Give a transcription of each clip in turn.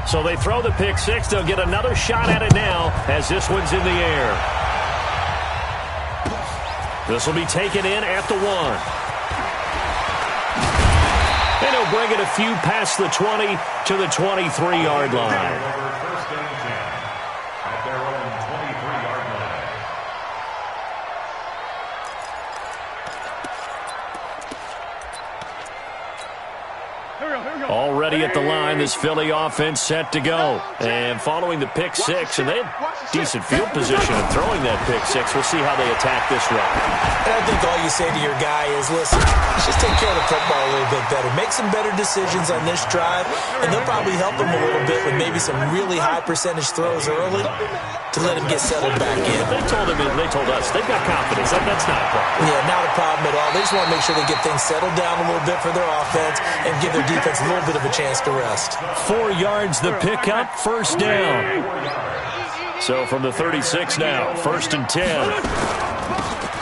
So they throw the pick six. They'll get another shot at it now as this one's in the air. This will be taken in at the 1. And he'll bring it a few past the 20 to the 23-yard line. Already at the line, this Philly offense set to go. And following the pick six, and they had decent field position in throwing that pick six. We'll see how they attack this run. And I think all you say to your guy is, listen, let's just take care of the football a little bit better. Make some better decisions on this drive, and they'll probably help him a little bit with maybe some really high percentage throws early to let him get settled back in. They told us they've got confidence. That's not a problem. Yeah, not a problem at all. They just want to make sure they get things settled down a little bit for their offense and give their defense a little bit of a chance to rest. 4 yards the pickup, first down. So from the 36 now, 1st and 10.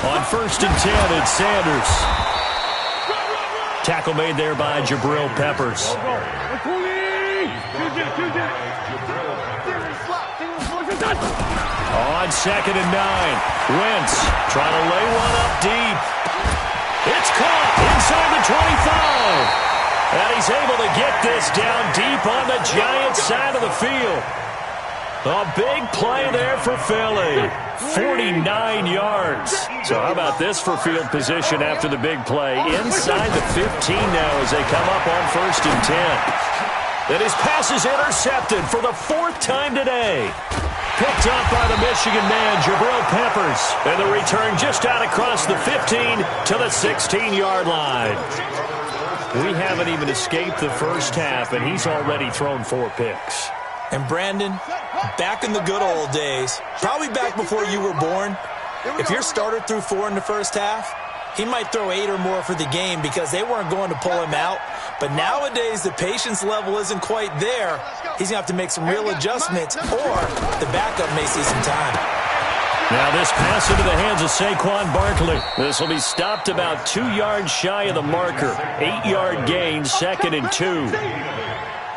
On 1st and 10, it's Sanders. Tackle made there by Jabril Peppers. On 2nd and 9, Wentz trying to lay one up deep. It's caught inside the 25. And he's able to get this down deep on the Giants side of the field. A big play there for Philly. 49 yards. So how about this for field position after the big play? Inside the 15 now as they come up on 1st and 10. And his pass is intercepted for the 4th time today. Picked up by the Michigan man, Jabril Peppers. And the return just out across the 15 to the 16-yard line. We haven't even escaped the first half, and he's already thrown 4 picks. And Brandon, back in the good old days, probably back before you were born, if your starter threw 4 in the first half, he might throw 8 or more for the game because they weren't going to pull him out. But nowadays, the patience level isn't quite there. He's going to have to make some real adjustments, or the backup may see some time. Now this pass into the hands of Saquon Barkley. This will be stopped about 2 yards shy of the marker. 8-yard gain, 2nd and 2.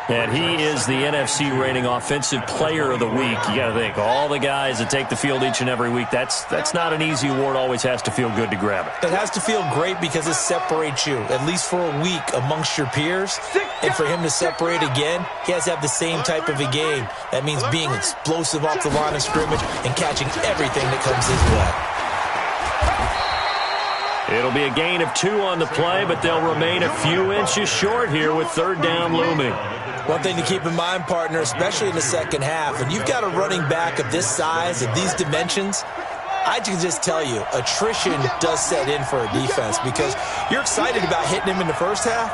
And he is the NFC rating offensive player of the week. You got to think, all the guys that take the field each and every week, that's not an easy award. Always has to feel good to grab it. It has to feel great because it separates you, at least for a week, amongst your peers. And for him to separate again, he has to have the same type of a game. That means being explosive off the line of scrimmage and catching everything that comes his way. It'll be a gain of 2 on the play, but they'll remain a few inches short here with 3rd down looming. One thing to keep in mind, partner, especially in the second half, when you've got a running back of this size, of these dimensions, I can just tell you, attrition does set in for a defense because you're excited about hitting him in the first half.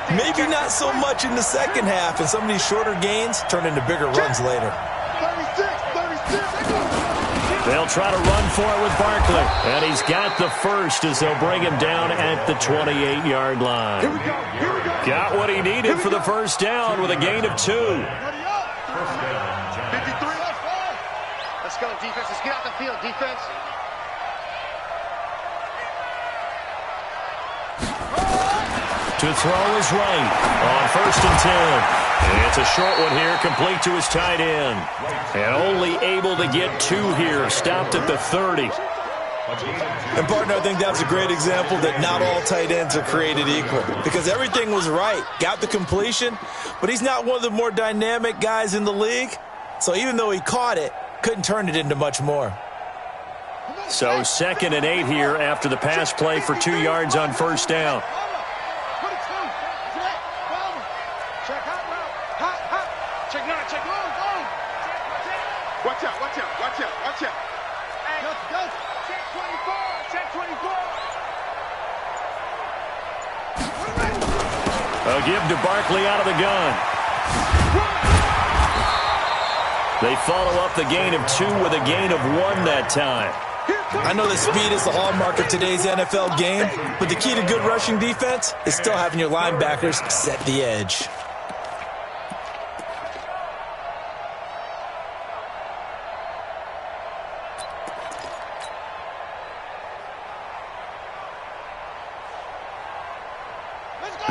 Maybe not so much in the second half, and some of these shorter gains turn into bigger runs later. They'll try to run for it with Barkley. And he's got the first as they'll bring him down at the 28-yard line. Here we go. Got what he needed for the first down with a gain of 2. 53. Let's go, defense. Let's get out the field, defense. To throw is right on 1st and 10. And it's a short one here, complete to his tight end. And only able to get 2 here, stopped at the 30. And, partner, I think that's a great example that not all tight ends are created equal because everything was right. Got the completion, but he's not one of the more dynamic guys in the league. So even though he caught it, couldn't turn it into much more. So 2nd and 8 here after the pass play for 2 yards on 1st down. Watch out. Check 24. A give to Barkley out of the gun. They follow up the gain of 2 with a gain of 1 that time. I know that speed is the hallmark of today's NFL game, but the key to good rushing defense is still having your linebackers set the edge.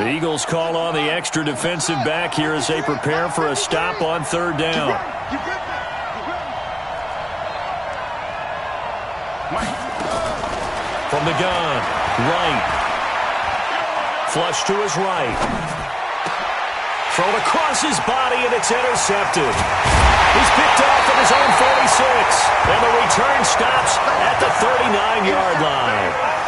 The Eagles call on the extra defensive back here as they prepare for a stop on third down. From the gun, right. Flush to his right. Thrown across his body, and it's intercepted. He's picked off at his own 46, and the return stops at the 39-yard line.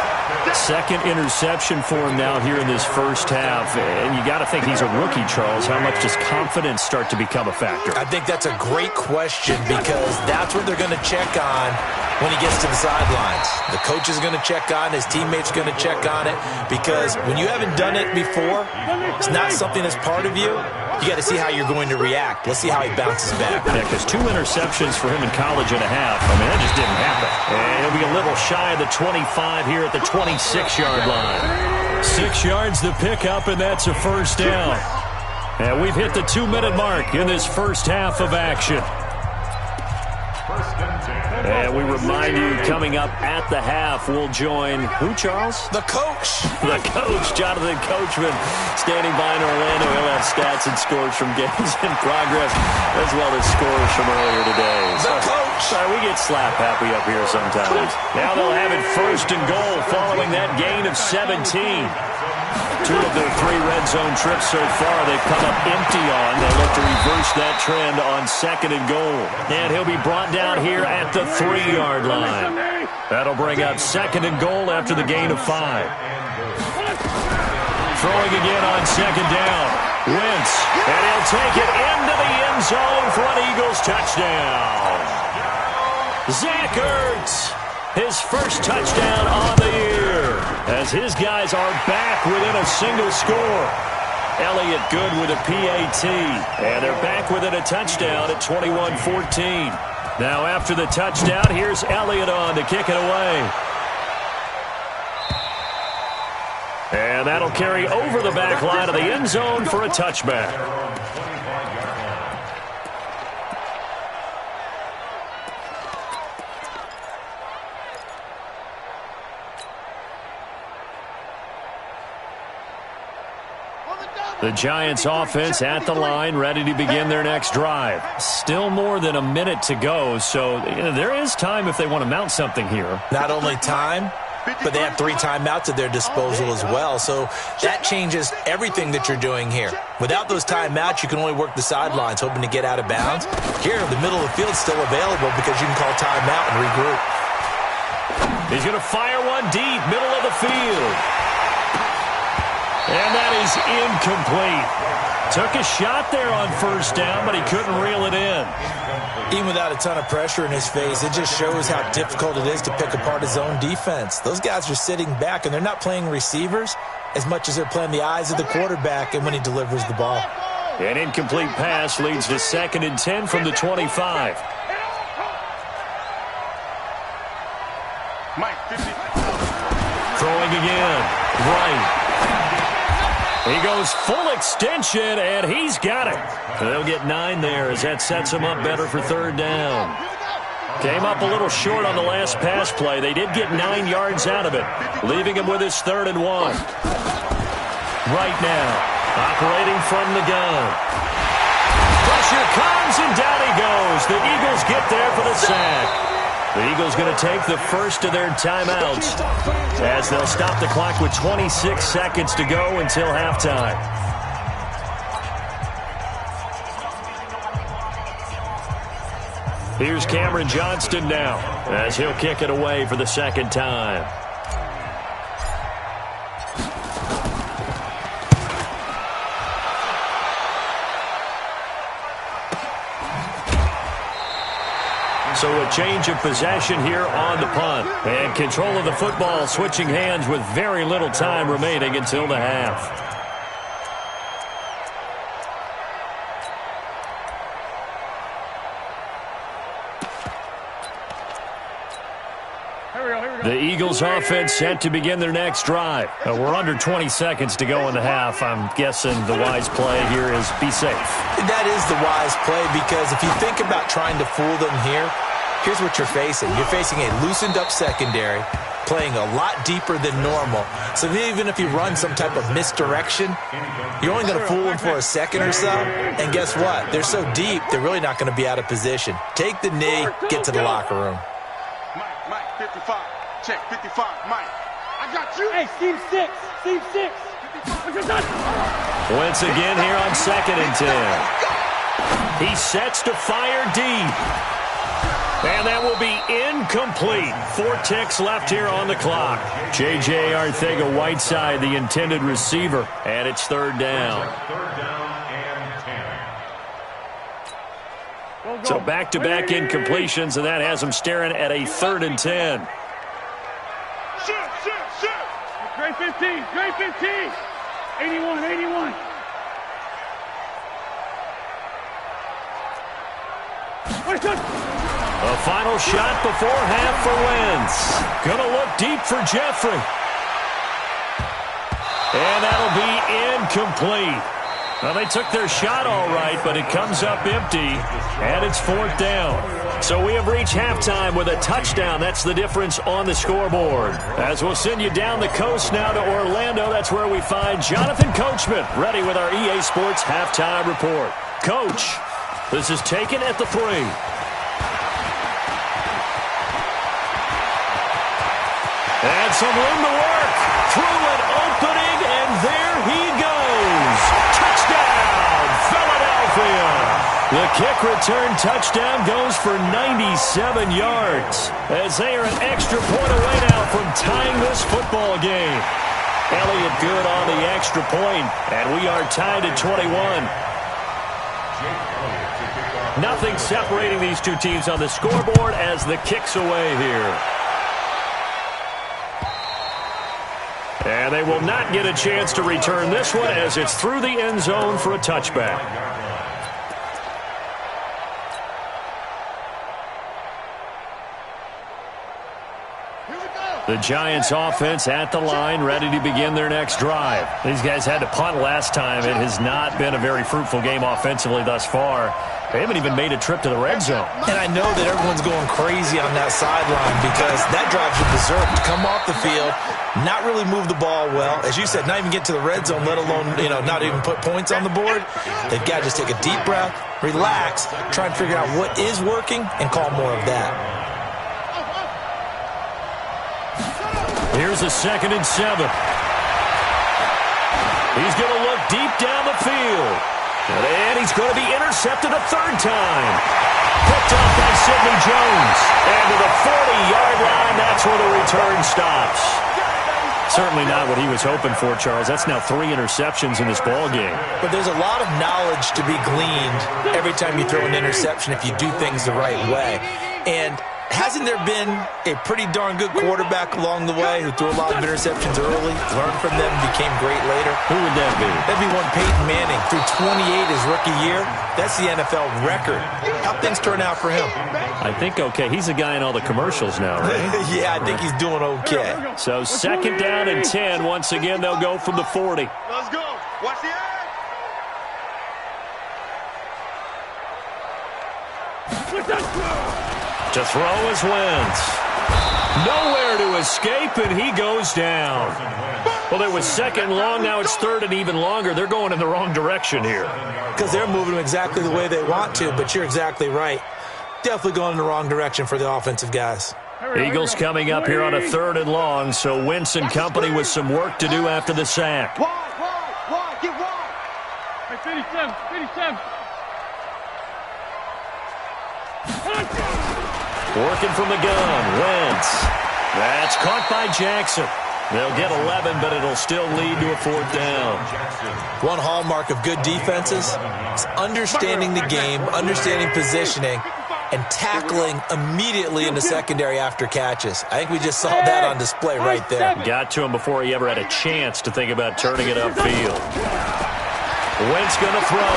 Second interception for him now here in this first half. And you got to think he's a rookie, Charles. How much does confidence start to become a factor? I think that's a great question because that's what they're going to check on when he gets to the sidelines. The coach is going to check on, his teammates are going to check on it because when you haven't done it before, it's not something that's part of you. You got to see how you're going to react. Let's see how he bounces back. Yeah, because 2 interceptions for him in college and a half. I mean, that just didn't happen. And he'll be a little shy of the 25 here at the 26-yard line. 6 yards the pickup, and that's a first down. And we've hit the 2-minute mark in this first half of action. And we remind you, coming up at the half, we'll join who, Charles? The coach. The coach, Jonathan Coachman, standing by in Orlando. He'll have stats and scores from games in progress, as well as scores from earlier today. The coach. Sorry, we get slap happy up here sometimes. Now they'll have it first and goal following that gain of 17. 2 of their 3 red zone trips so far they've come up empty on. They'll look to reverse that trend on second and goal. And he'll be brought down here at the 3-yard line. That'll bring up second and goal after the gain of 5. Throwing again on second down. Wentz, and he'll take it into the end zone for an Eagles touchdown. Zach Ertz, his first touchdown on the year, as his guys are back within a single score. Elliott good with a PAT, and they're back within a touchdown at 21-14. Now after the touchdown, here's Elliott on to kick it away. And that'll carry over the back line of the end zone for a touchback. The Giants offense at the line, ready to begin their next drive. Still more than a minute to go, so there is time if they want to mount something here. Not only time, but they have 3 timeouts at their disposal as well, so that changes everything that you're doing here. Without those timeouts, you can only work the sidelines, hoping to get out of bounds. Here, the middle of the field is still available because you can call timeout and regroup. He's going to fire one deep, middle of the field. And that is incomplete. Took a shot there on first down, but he couldn't reel it in. Even without a ton of pressure in his face, it just shows how difficult it is to pick apart his own defense. Those guys are sitting back, and they're not playing receivers as much as they're playing the eyes of the quarterback and when he delivers the ball. An incomplete pass leads to 2nd and 10 from the 25. Throwing again. Right. He goes full extension, and he's got it. They'll get 9 there as that sets him up better for third down. Came up a little short on the last pass play. They did get 9 yards out of it, leaving him with his 3rd and 1. Right now, operating from the gun. Pressure comes, and down he goes. The Eagles get there for the sack. The Eagles going to take the first of their timeouts as they'll stop the clock with 26 seconds to go until halftime. Here's Cameron Johnston now as he'll kick it away for the 2nd time. So a change of possession here on the punt. And control of the football switching hands with very little time remaining until the half. The Eagles offense set to begin their next drive. We're under 20 seconds to go in the half. I'm guessing the wise play here is be safe. That is the wise play because if you think about trying to fool them here, here's what you're facing. You're facing a loosened up secondary. playing a lot deeper than normal. So even if you run some type of misdirection, you're only going to fool them for a second or so. And guess what? They're so deep, they're really not going to be out of position. Take the knee, get to the locker room. Mike, 55. Check, 55, Mike. I got you. Hey, Steve 6. Steve 6. Wentz again here on 2nd and 10. He sets to fire deep. And that will be incomplete. 4 ticks left here on the clock. J.J. Arcega-Whiteside, the intended receiver, and it's 3rd down. So back-to-back incompletions, and that has him staring at a 3rd and 10. Great 15. Great 15. 81. 81. The final shot before half for Wentz. Gonna look deep for Jeffrey. And that'll be incomplete. Well, they took their shot all right, but it comes up empty, and it's 4th down. So we have reached halftime with a touchdown. That's the difference on the scoreboard. As we'll send you down the coast now to Orlando, that's where we find Jonathan Coachman, ready with our EA Sports halftime report. Coach, this is taken at the 3. And some room to work. Through an opening, and there he goes. Touchdown, Philadelphia. The kick return touchdown goes for 97 yards. As they are an extra point away now from tying this football game. Elliott good on the extra point, and we are tied at 21. Nothing separating these two teams on the scoreboard as the kick's away here. And they will not get a chance to return this one as it's through the end zone for a touchback. The Giants offense at the line, ready to begin their next drive. These guys had to punt last time. It has not been a very fruitful game offensively thus far. They haven't even made a trip to the red zone. And I know that everyone's going crazy on that sideline because that drives you berserk to come off the field, not really move the ball well. As you said, not even get to the red zone, let alone, not even put points on the board. They've got to just take a deep breath, relax, try and figure out what is working, and call more of that. Here's a 2nd and 7. He's going to look deep down the field. And he's going to be intercepted a 3rd time. Picked off by Sidney Jones. And to the 40-yard line, that's where the return stops. Certainly not what he was hoping for, Charles. That's now 3 interceptions in this ball game. But there's a lot of knowledge to be gleaned every time you throw an interception if you do things the right way. And hasn't there been a pretty darn good quarterback along the way who threw a lot of interceptions early, learned from them, became great later? Who would that be? That'd be one Peyton Manning. Threw 28 his rookie year. That's the NFL record. How'd things turn out for him? I think okay. He's a guy in all the commercials now, right? Yeah, I think he's doing okay. So 2nd down and 10. Once again, they'll go from the 40. Let's go. Watch the eye. To throw is Wentz. Nowhere to escape, and he goes down. Well, it was 2nd long. Now it's 3rd and even longer. They're going in the wrong direction here. Because they're moving exactly the way they want to, but you're exactly right. Definitely going in the wrong direction for the offensive guys. Eagles coming up here on a 3rd and long, so Wentz and company with some work to do after the sack. Wide, get wide. Hey, 57. Working from the gun, Wentz. That's caught by Jackson. They'll get 11, but it'll still lead to a 4th down. One hallmark of good defenses is understanding the game, understanding positioning, and tackling immediately in the secondary after catches. I think we just saw that on display right there. Got to him before he ever had a chance to think about turning it upfield. Wentz going to throw.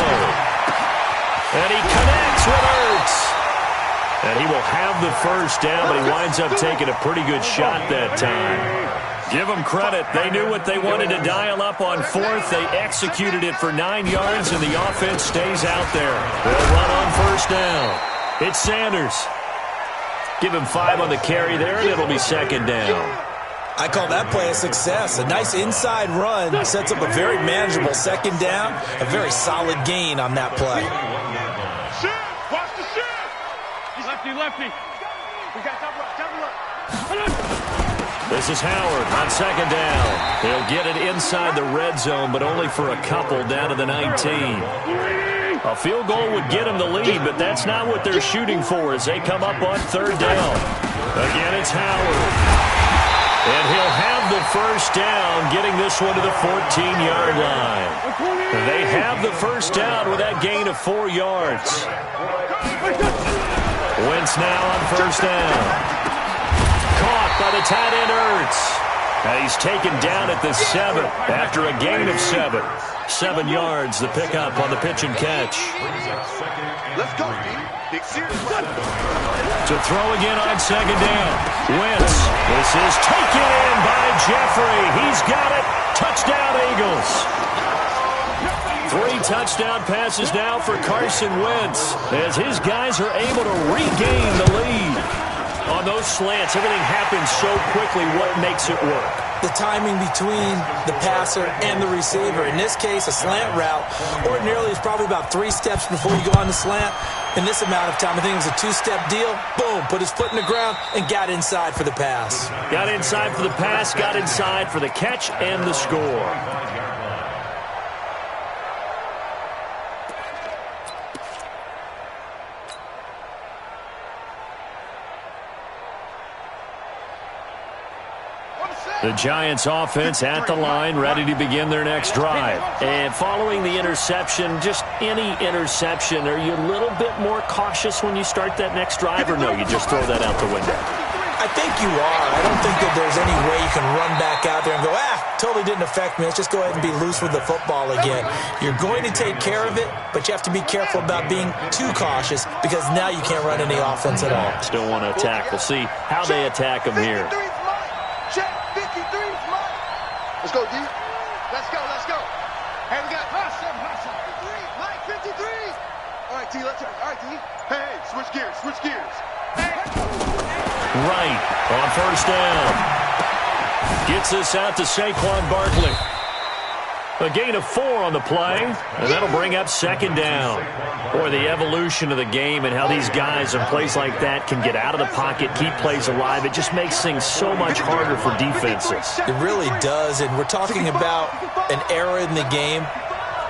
And he connects with Ertz. And he will have the 1st down, but he winds up taking a pretty good shot that time. Give them credit. They knew what they wanted to dial up on 4th. They executed it for 9 yards, and the offense stays out there. They'll run on 1st down. It's Sanders. Give him 5 on the carry there, and it'll be 2nd down. I call that play a success. A nice inside run sets up a very manageable second down, a very solid gain on that play. Shift! Watch the shift! Lefty, lefty. We got double up. This is Howard on second down. He'll get it inside the red zone, but only for a couple down to the 19. A field goal would get him the lead, but that's not what they're shooting for as they come up on third down. Again, it's Howard. And he'll have the first down, getting this one to the 14-yard line. They have the first down with that gain of 4 yards. Wentz now on first down. Caught by the tight end Ertz. And he's taken down at the 7 after a gain of 7. 7 yards, the pickup on the pitch and catch. Let's go, Big Series. To throw again on second down. Wentz. This is taken in by Jeffrey. He's got it. Touchdown, Eagles. 3 touchdown passes now for Carson Wentz as his guys are able to regain the lead. On those slants, everything happens so quickly. What makes it work? The timing between the passer and the receiver. In this case, a slant route ordinarily is probably about 3 steps before you go on the slant. In this amount of time, I think it was a 2-step deal. Boom, put his foot in the ground and got inside for the pass. Got inside for the pass, got inside for the catch and the score. The Giants offense at the line, ready to begin their next drive. And following the interception, just any interception, are you a little bit more cautious when you start that next drive, or no, you just throw that out the window? I think you are. I don't think that there's any way you can run back out there and go, totally didn't affect me. Let's just go ahead and be loose with the football again. You're going to take care of it, but you have to be careful about being too cautious because now you can't run any offense at all. Still want to attack. We'll see how they attack them here. Let's go, D. Let's go, let's go. Hey, we got hustle. 53, 53. All right, T, let's go. All right, T. Hey, switch gears. Hey. Right on first down. Gets this out to Saquon Barkley. A gain of 4 on the play, and that'll bring up second down. Boy, the evolution of the game and how these guys in plays like that can get out of the pocket, keep plays alive, it just makes things so much harder for defenses. It really does, and we're talking about an era in the game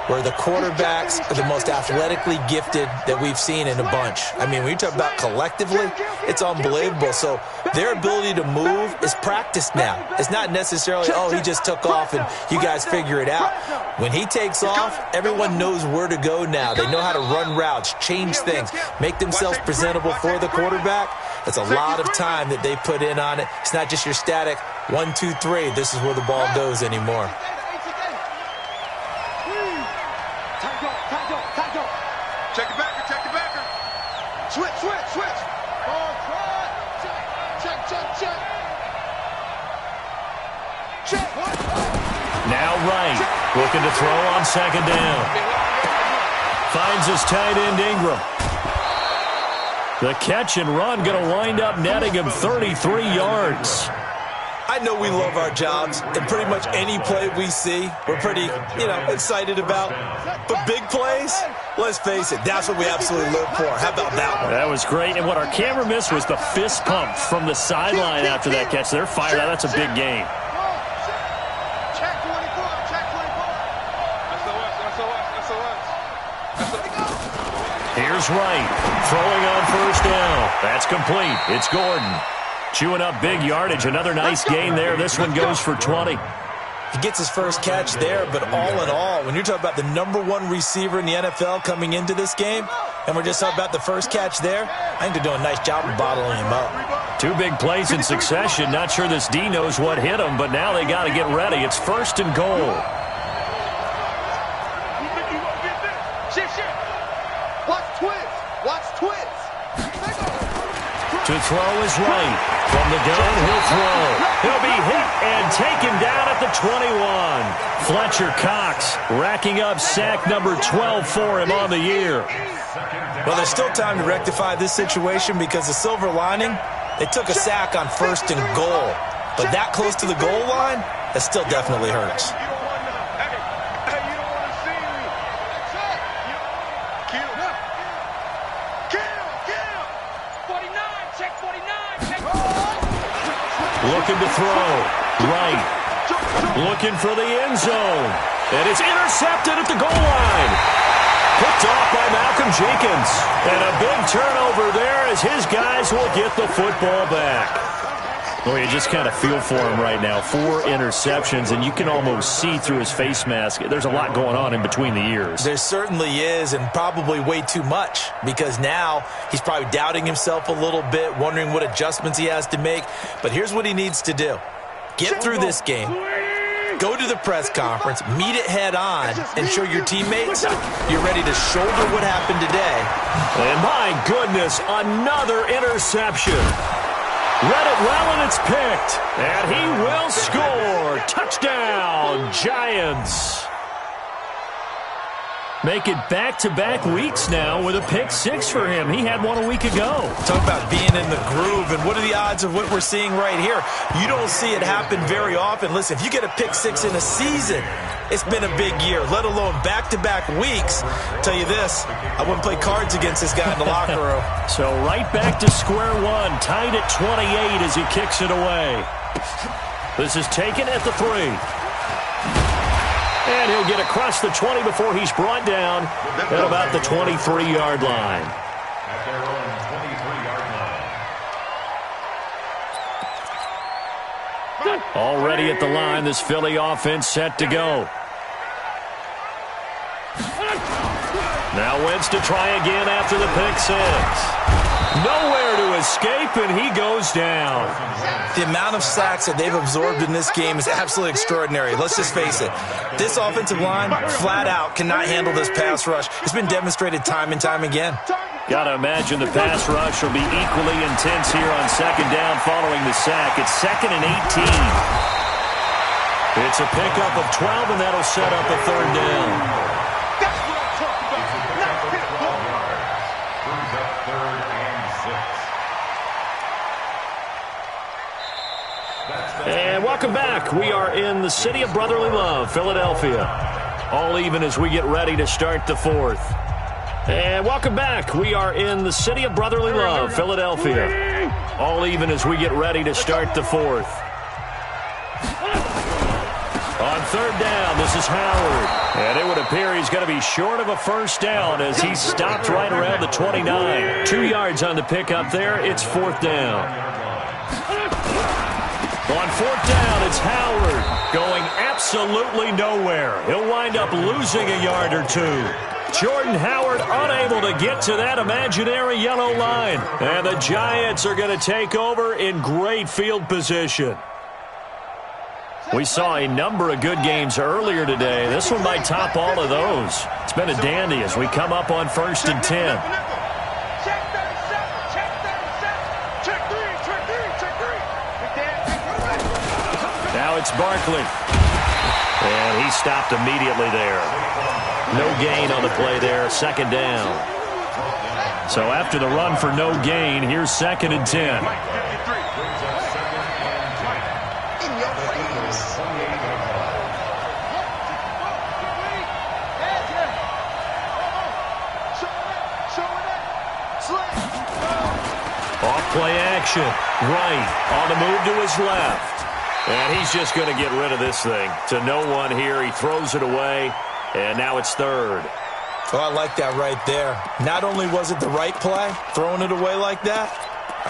where the quarterbacks are the most athletically gifted that we've seen in a bunch. I mean, when you talk about collectively, it's unbelievable. So their ability to move is practiced now. It's not necessarily, he just took off and you guys figure it out. When he takes off, everyone knows where to go now. They know how to run routes, change things, make themselves presentable for the quarterback. That's a lot of time that they put in on it. It's not just your static 1, 2, 3. This is where the ball goes anymore. Check the backer. Switch. Ball try. Check. Now right. Looking to throw on second down. Finds his tight end Ingram. The catch and run going to wind up netting him 33 yards. I know we love our jobs, and pretty much any play we see, we're pretty, excited about. But big plays, let's face it, that's what we absolutely live for. How about that one? That was great. And what our camera missed was the fist pump from the sideline after that catch. They're fired out. That's a big game. Check 24. Here's Wright, throwing on first down. That's complete. It's Gordon. Chewing up big yardage. Another nice gain there. This one goes for 20. He gets his first catch there, but all in all, when you're talking about the #1 receiver in the NFL coming into this game, and we're just talking about the first catch there, I think they're doing a nice job of bottling him up. 2 big plays in succession. Not sure this D knows what hit him, but now they got to get ready. It's first and goal. Shift. Watch twist. To throw is Wright. From the gun, he'll throw. He'll be hit and taken down at the 21. Fletcher Cox racking up sack number 12 for him on the year. Well, there's still time to rectify this situation because the silver lining, they took a sack on first and goal. But that close to the goal line, that still definitely hurts. You don't want to. Hey, you don't want to see me. Kill. Kill. 49, check 49, check. Looking to throw. Right. Looking for the end zone. And it's intercepted at the goal line. Picked off by Malcolm Jenkins. And a big turnover there as his guys will get the football back. Well, you just kind of feel for him right now. 4 interceptions, and you can almost see through his face mask. There's a lot going on in between the ears. There certainly is, and probably way too much, because now he's probably doubting himself a little bit, wondering what adjustments he has to make. But here's what he needs to do. Get through this game. Go to the press conference, meet it head on, and show your teammates you're ready to shoulder what happened today. And my goodness, another interception. Read it well, and it's picked. And he will score. Touchdown, Giants. Make it back-to-back weeks now with a pick 6 for him. He had one a week ago. Talk about being in the groove, and what are the odds of what we're seeing right here? You don't see it happen very often. Listen, if you get a pick 6 in a season, it's been a big year, let alone back-to-back weeks. Tell you this, I wouldn't play cards against this guy in the locker room. So right back to square one, tied at 28 as he kicks it away. This is taken at the 3. And he'll get across the 20 before he's brought down at about the 23-yard line. At their own 23-yard line. Already at the line, this Philly offense set to go. Now Wentz to try again after the pick 6. Nowhere to escape, and he goes down. The amount of sacks that they've absorbed in this game is absolutely extraordinary. Let's just face it. This offensive line, flat out, cannot handle this pass rush. It's been demonstrated time and time again. Got to imagine the pass rush will be equally intense here on second down following the sack. It's 2nd and 18. It's a pickup of 12, and that'll set up a 3rd down. And welcome back. We are in the city of brotherly love, Philadelphia. All even as we get ready to start the 4th. And welcome back. We are in the city of brotherly love, Philadelphia. All even as we get ready to start the 4th. On 3rd down, this is Howard. And it would appear he's going to be short of a 1st down as he's stopped right around the 29. 2 yards on the pickup there. It's 4th down. On 4th down, it's Howard going absolutely nowhere. He'll wind up losing a yard or 2. Jordan Howard unable to get to that imaginary yellow line. And the Giants are going to take over in great field position. We saw a number of good games earlier today. This one might top all of those. It's been a dandy as we come up on 1st and 10. Now it's Barkley. And he stopped immediately there. No gain on the play there, 2nd down. So after the run for no gain, here's 2nd and 10. Off-play action. Right. On the move to his left. And he's just going to get rid of this thing. To no one here. He throws it away. And now it's 3rd. Oh, I like that right there. Not only was it the right play, throwing it away like that,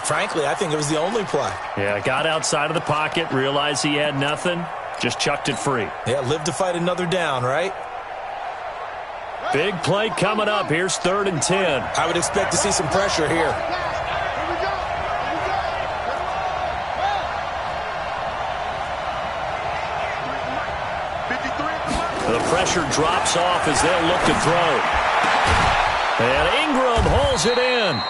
frankly, I think it was the only play. Yeah, got outside of the pocket, realized he had nothing, just chucked it free. Yeah, live to fight another down, right? Big play coming up. Here's 3rd and 10. I would expect to see some pressure here. The pressure drops off as they'll look to throw. And Ingram holds it in.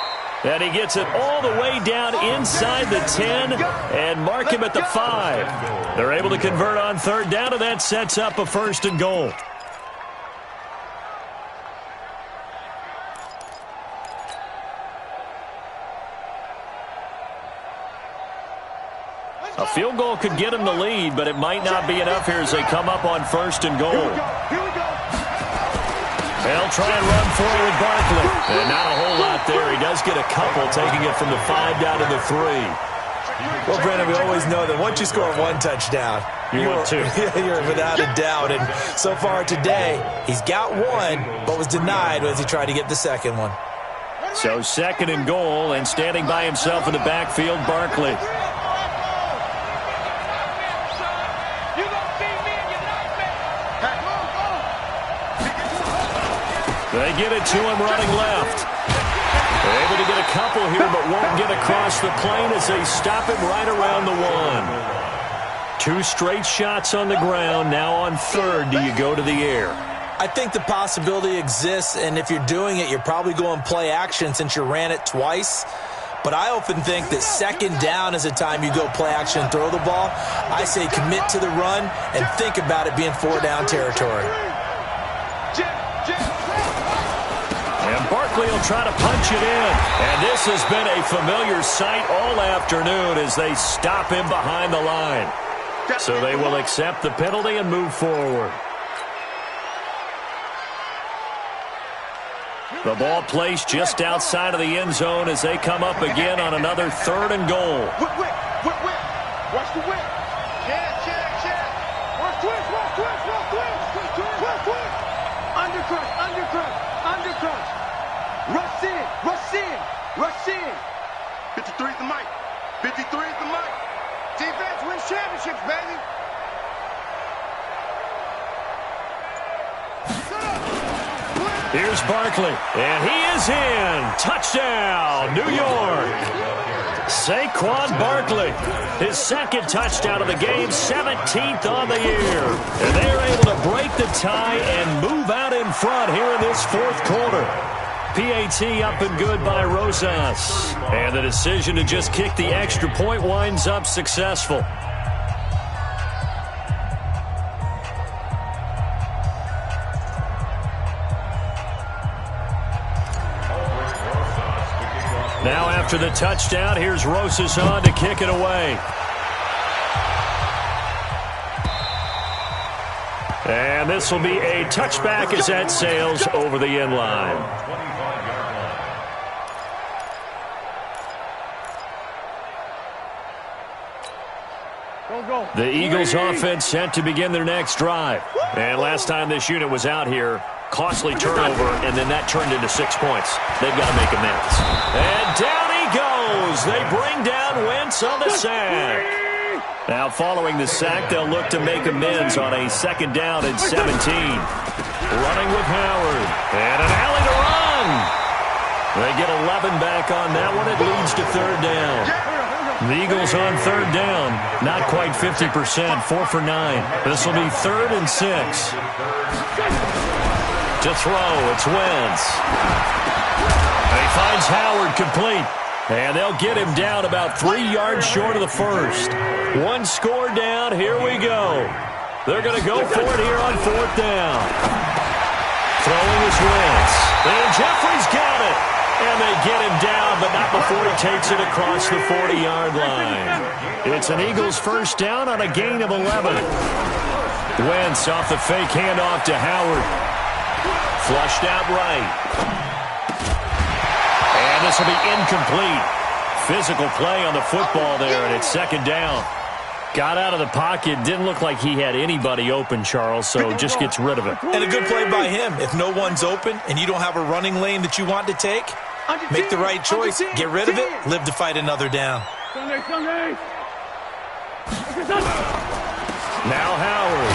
And he gets it all the way down inside the 10 and mark him at the 5. They're able to convert on 3rd down, and that sets up a 1st and goal. A field goal could get them the lead, but it might not be enough here as they come up on 1st and goal. Here we go. They'll try and run for it with Barkley. And not a whole lot there. He does get a couple, taking it from the 5 down to the 3. Well, Brandon, we always know that once you score one touchdown, you're without a doubt. And so far today, he's got one, but was denied as he tried to get the second one. So 2nd and goal, and standing by himself in the backfield, Barkley. They get it to him running left. They're able to get a couple here, but won't get across the plane as they stop him right around the 1. 2 straight shots on the ground. Now on 3rd, do you go to the air? I think the possibility exists, and if you're doing it, you're probably going play action since you ran it twice. But I often think that 2nd down is the time you go play action and throw the ball. I say commit to the run and think about it being 4 down territory. And Barkley will try to punch it in. And this has been a familiar sight all afternoon as they stop him behind the line. So they will accept the penalty and move forward. The ball placed just outside of the end zone as they come up again on another 3rd and goal. Watch the whip. Check. Watch twist. Undercut. Rush in. 53 is the mic. 53 is the mic. Defense wins championships, baby. Here's Barkley, and he is in. Touchdown, New York. Saquon Barkley, his 2nd touchdown of the game, 17th on the year. And they're able to break the tie and move out in front here in this 4th quarter. PAT up and good by Rosas. And the decision to just kick the extra point winds up successful. Now after the touchdown, here's Rosas on to kick it away. And this will be a touchback as that sails over the end line. The Eagles offense set to begin their next drive. And last time this unit was out here, costly turnover, and then that turned into 6 points. They've got to make amends. And down he goes. They bring down Wentz on the sack. Now following the sack, they'll look to make amends on a 2nd down and 17. Running with Howard. And an alley to run. They get 11 back on that one. It leads to 3rd down. The Eagles on 3rd down. Not quite 50%. 4 for 9. This will be 3rd and 6. To throw, it's Wentz. And he finds Howard complete. And they'll get him down about 3 yards short of the 1st. 1 score down, here we go. They're going to go for it here on 4th down. Throwing is Wentz. And Jeffrey's got it. And they get him down, but not before he takes it across the 40-yard line. It's an Eagles 1st down on a gain of 11. Wentz off the fake handoff to Howard. Flushed out right. And this will be incomplete. Physical play on the football there, and it's 2nd down. Got out of the pocket. Didn't look like he had anybody open, Charles, so just gets rid of it. And a good play by him. If no one's open and you don't have a running lane that you want to take, make the right choice. Get rid of it. Live to fight another down. Now Howard.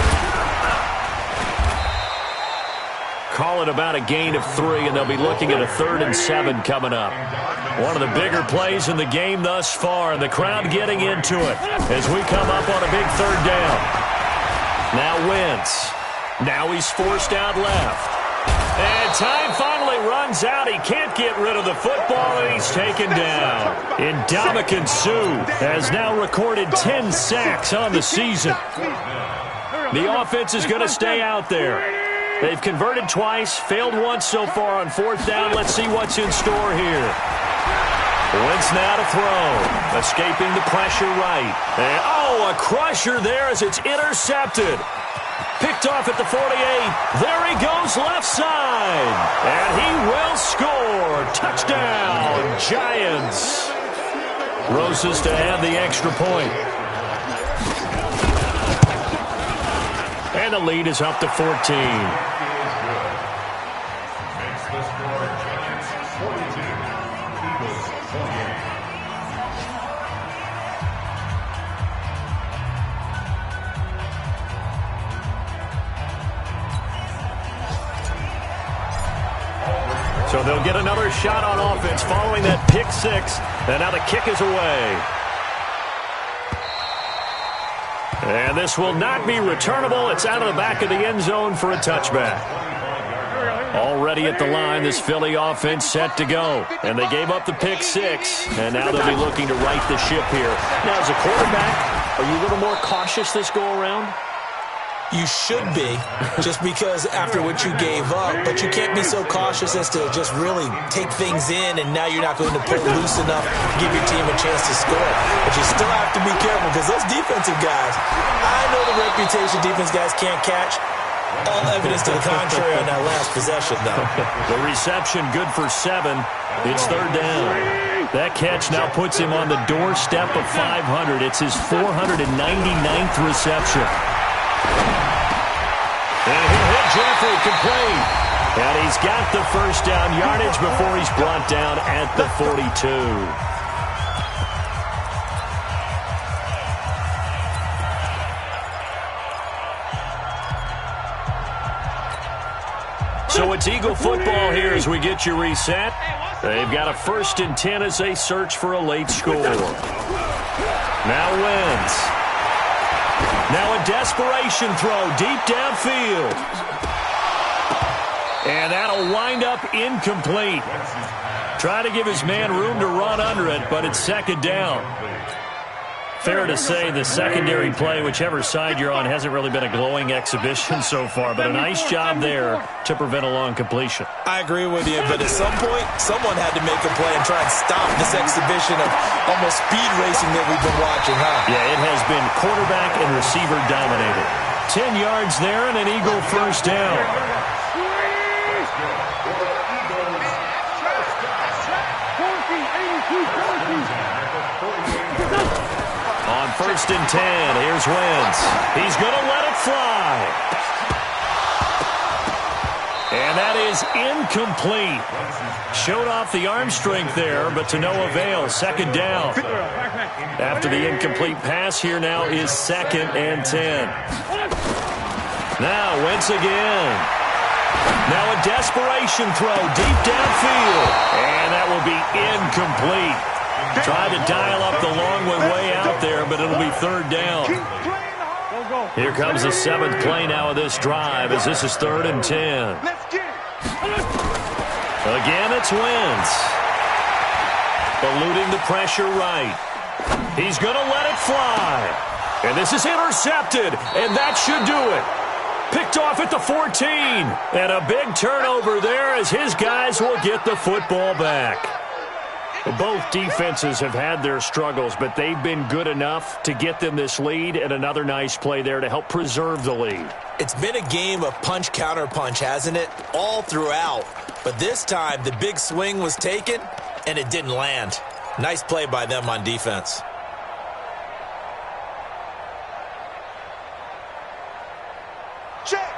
Call it about a gain of 3, and they'll be looking at a 3rd and 7 coming up. One of the bigger plays in the game thus far, and the crowd getting into it as we come up on a big 3rd down. Now Wentz. Now he's forced out left. And time finally runs out. He can't get rid of the football, and he's taken down. Ndamukong Suh has now recorded 10 sacks on the season. The offense is going to stay out there. They've converted twice, failed once so far on 4th down. Let's see what's in store here. Wentz now to throw. Escaping the pressure right. And, a crusher there as it's intercepted. Picked off at the 48. There he goes left side. And he will score. Touchdown, Giants. Roses to add the extra point. And the lead is up to 14. Makes the score Giants 42, Eagles 28. So they'll get another shot on offense following that pick six. And now the kick is away. And this will not be returnable. It's out of the back of the end zone for a touchback. Already at the line, this Philly offense set to go. And they gave up the pick six. And now they'll be looking to right the ship here. Now, as a quarterback, are you a little more cautious this go-around? You should be, just because after what you gave up, but you can't be so cautious as to just really take things in, and now you're not going to pull loose enough to give your team a chance to score. But you still have to be careful, because those defensive guys, I know the reputation defense guys can't catch. All evidence to the contrary on that last possession, though. The reception good for 7. It's third down. That catch now puts him on the doorstep of 500. It's his 499th reception. And he'll hit Jeffrey complete. And he's got the first down yardage before he's brought down at the 42. So it's Eagle football here as we get you reset. They've got a 1st and 10 as they search for a late score. Now Wentz. Now a desperation throw deep downfield. And that'll wind up incomplete. Try to give his man room to run under it, but it's second down. Fair to say the secondary play, whichever side you're on, hasn't really been a glowing exhibition so far, but a nice job there to prevent a long completion. I agree with you, but at some point, someone had to make a play and try and stop this exhibition of almost speed racing that we've been watching, huh? Yeah, it has been quarterback and receiver dominated. 10 yards there and an Eagle first down. On 1st and 10, here's Wentz. He's going to let it fly. And that is incomplete. Showed off the arm strength there, but to no avail. Second down. After the incomplete pass, here now is 2nd and 10. Now Wentz again. Now a desperation throw deep downfield. And that will be incomplete. Tried to dial up the long way out there, but it'll be third down. Here comes the 7th play now of this drive as this is 3rd and 10. Again, it's Wentz. Eluding the pressure right. He's going to let it fly. And this is intercepted, and that should do it. Picked off at the 14. And a big turnover there as his guys will get the football back. Both defenses have had their struggles, but they've been good enough to get them this lead, and another nice play there to help preserve the lead. It's been a game of punch-counter-punch, hasn't it? All throughout. But this time, the big swing was taken, and it didn't land. Nice play by them on defense.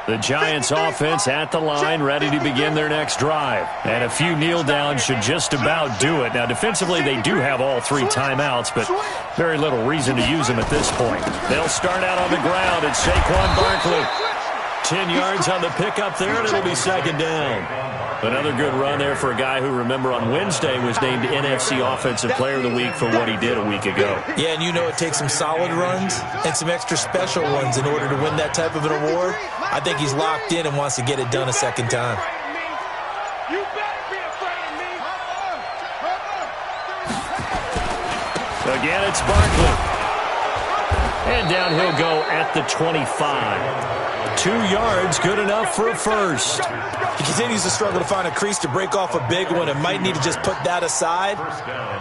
The Giants offense at the line, ready to begin their next drive. And a few kneel downs should just about do it. Now, defensively, they do have all 3 timeouts, but very little reason to use them at this point. They'll start out on the ground. It's Saquon Barkley. 10 yards on the pickup there, and it'll be second down. Another good run there for a guy who, remember, on Wednesday was named NFC Offensive Player of the Week for what he did a week ago. Yeah, and you know it takes some solid runs and some extra special ones in order to win that type of an award. I think he's locked in and wants to get it done a second time. You better be afraid of me. Again, it's Barkley. And down he'll go at the 25. 2 yards, good enough for a first. He continues to struggle to find a crease to break off a big one and might need to just put that aside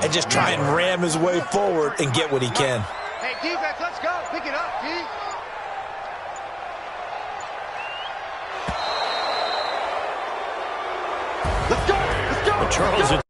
and just try and ram his way forward and get what he can. Hey, defense, let's go. Pick it up, D. Let's go. Let's go. Charles,